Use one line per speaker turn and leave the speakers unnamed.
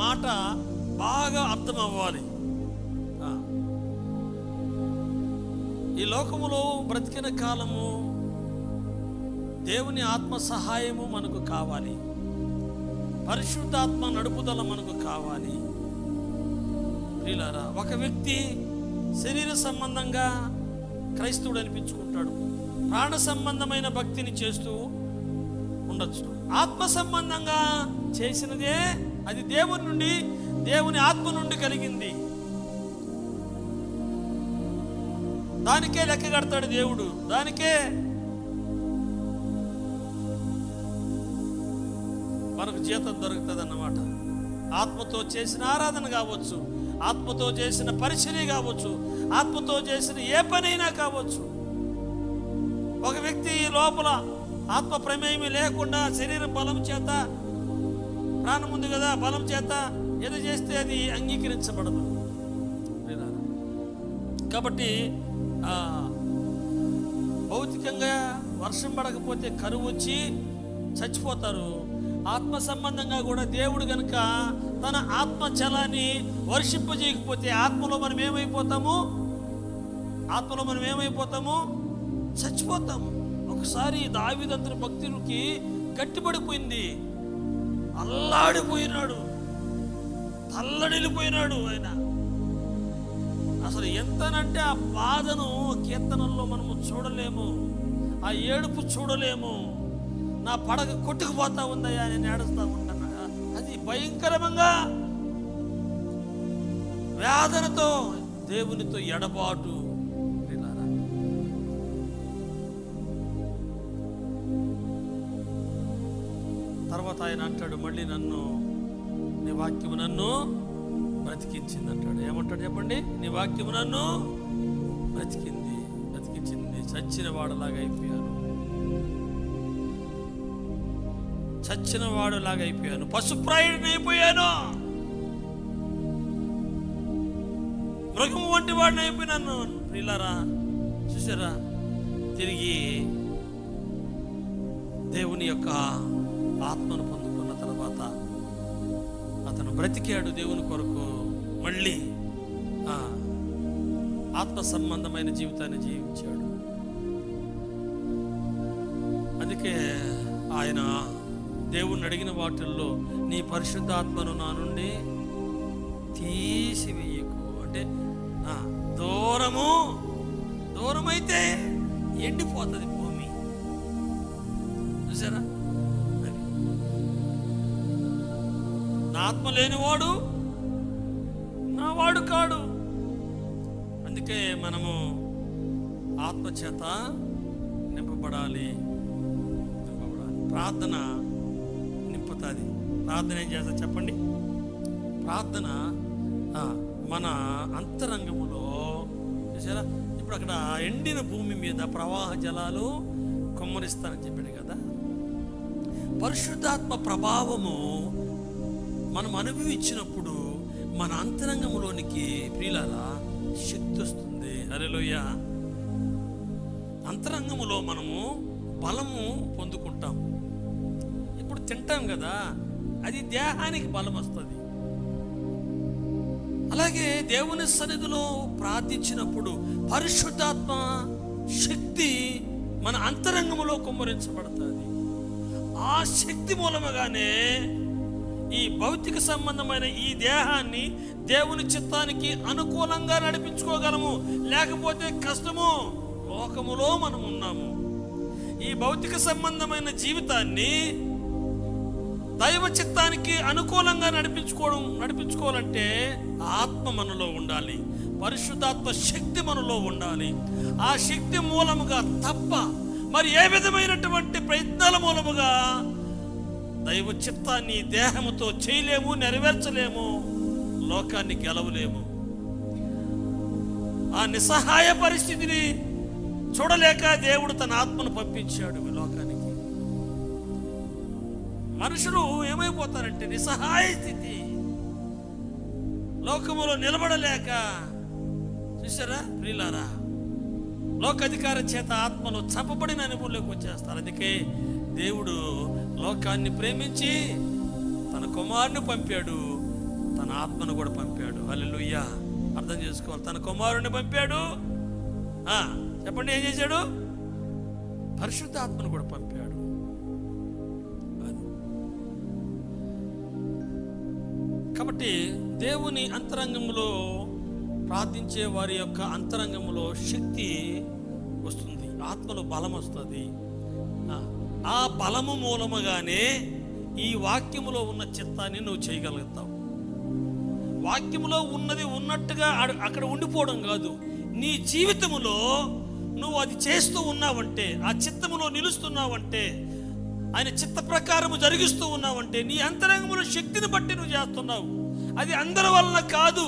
మాట బాగా అర్థం అవ్వాలి. ఈ లోకములో బ్రతికిన కాలము దేవుని ఆత్మ సహాయము మనకు కావాలి, పరిశుద్ధాత్మ నడుపుదల మనకు కావాలి. ప్రియులారా, ఒక వ్యక్తి శరీర సంబంధంగా క్రైస్తవుడు అనిపించుకుంటాడు, ప్రాణ సంబంధమైన భక్తిని చేస్తూ ఉండొచ్చు. ఆత్మ సంబంధంగా చేసినదే అది దేవుని నుండి, దేవుని ఆత్మ నుండి కలిగింది. దానికే లెక్క కడతాడు దేవుడు, దానికే మనకు జీతం దొరుకుతుంది అన్నమాట. ఆత్మతో చేసిన ఆరాధన కావచ్చు, ఆత్మతో చేసిన పరిచర్య కావచ్చు, ఆత్మతో చేసిన ఏ పనైనా కావచ్చు. ఒక వ్యక్తి లోపల ఆత్మ ప్రమేయమే లేకుండా శరీరం బలం చేత, ప్రాణం ఉంది కదా, బలం చేత ఏదో చేస్తే అది అంగీకరించబడదు. కాబట్టి భౌతికంగా వర్షం పడకపోతే కరువు వచ్చి చచ్చిపోతారు. ఆత్మ సంబంధంగా కూడా దేవుడు గనుక తన ఆత్మ చలాన్ని వర్షింపజేయకపోతే ఆత్మలో మనం ఏమైపోతాము? చచ్చిపోతాము. ఒకసారి దావీదు భక్తులకి గట్టిపడిపోయింది, అల్లాడిపోయినాడు, తల్లడిల్లిపోయినాడు ఆయన. అసలు ఎంతనంటే ఆ బాధను కీర్తనల్లో మనము చూడలేము, ఆ ఏడుపు చూడలేము. నా పడగ కొట్టుకుపోతా ఉందయ్యా, నేను ఏడుస్తా ఉంటాను. అది భయంకరంగా వేదనతో దేవునితో ఎడబాటు. తర్వాత ఆయన అంటాడు, మళ్ళీ నీ వాక్యము నన్ను బ్రతికించింది అంటాడు. ఏమంటాడు చెప్పండి? నీ వాక్యము నన్ను బ్రతికించింది. చచ్చిన వాడులాగా అయిపోయాను, పశుప్రాయుడిని అయిపోయాను, మృగము వంటి వాడిని అయిపోయినాను. ప్రియులారా, చూసారా, తిరిగి దేవుని యొక్క ఆత్మను పొందుకున్న తర్వాత అతను బ్రతికాడు దేవుని కొరకు. మళ్ళీ ఆత్మ సంబంధమైన జీవితాన్ని జీవించాడు. అందుకే ఆయన దేవుణ్ణి అడిగిన వాటిల్లో నీ పరిశుద్ధాత్మను నా నుండి తీసివేయకు అంటే, దూరమైతే ఎండిపోతుంది భూమి. చూసారా, నా ఆత్మ లేనివాడు నా వాడు కాడు. అందుకే మనము ఆత్మచేత నింపబడాలి. ప్రార్థన నింపుతుంది. ప్రార్థన ఏం చేస్తా చెప్పండి? ప్రార్థన మన అంతరంగములో, చూసారా, ఇప్పుడు అక్కడ ఎండిన భూమి మీద ప్రవాహ జలాలు కుమ్మరిస్తానని చెప్పాడు కదా. పరిశుద్ధాత్మ ప్రభావము మనం అనుభవించినప్పుడు మన అంతరంగంలోనికి ప్రియులారా శక్తి వస్తుంది. హల్లెలూయా. అంతరంగములో మనము బలము పొందుకుంటాం. ఇప్పుడు తింటాం కదా, అది దేహానికి బలం వస్తుంది. అలాగే దేవుని సన్నిధిలో ప్రార్థించినప్పుడు పరిశుద్ధాత్మ శక్తి మన అంతరంగములో కుమ్మరించబడుతుంది. ఆ శక్తి మూలముగానే ఈ భౌతిక సంబంధమైన ఈ దేహాన్ని దేవుని చిత్తానికి అనుకూలంగా నడిపించుకోగలము. లేకపోతే కష్టము. లోకములో మనం ఉన్నాము. ఈ భౌతిక సంబంధమైన జీవితాన్ని దైవ చిత్తానికి అనుకూలంగా నడిపించుకోవాలంటే ఆత్మ మనలో ఉండాలి, పరిశుద్ధాత్మ శక్తి మనలో ఉండాలి. ఆ శక్తి మూలముగా తప్ప మరి ఏ విధమైనటువంటి ప్రయత్నాల మూలముగా దైవ చిత్తాన్ని దేహముతో చేయలేము, నెరవేర్చలేము, లోకాన్ని గెలవలేము. ఆ నిస్సహాయ పరిస్థితిని చూడలేక దేవుడు తన ఆత్మను పంపించాడు లోకానికి. మనుషులు ఏమైపోతారంటే నిస్సహాయ స్థితి, లోకములో నిలబడలేక. చూసారా ప్రియులారా, లోకాధికారం చేత ఆత్మలో చంపబడిన అనుభవంలోకి వచ్చేస్తారు. అందుకే దేవుడు లోకాన్ని ప్రేమించి తన కుమారుని పంపాడు. తన ఆత్మను కూడా పంపాడు. హల్లెలూయా. అర్థం చేసుకోవాలి. తన కుమారుణ్ణి పంపాడు. చెప్పండి, ఏం చేశాడు? పరిశుద్ధాత్మను కూడా పంపాడు. కాబట్టి దేవుని అంతరంగంలో ప్రార్థించే వారి యొక్క అంతరంగంలో శక్తి వస్తుంది, ఆత్మలో బలం వస్తుంది. ఆ బలము మూలముగానే ఈ వాక్యములో ఉన్న చిత్తాన్ని నువ్వు చేయగలుగుతావు. వాక్యములో ఉన్నది ఉన్నట్టుగా అక్కడ ఉండిపోవడం కాదు, నీ జీవితములో నువ్వు అది చేస్తూ ఉన్నావంటే, ఆ చిత్తములో నిలుస్తున్నావంటే, ఆయన చిత్త ప్రకారము జరిగిస్తూ ఉన్నావంటే, నీ అంతరంగంలో శక్తిని బట్టి నువ్వు చేస్తున్నావు. అది అందరి వలన కాదు,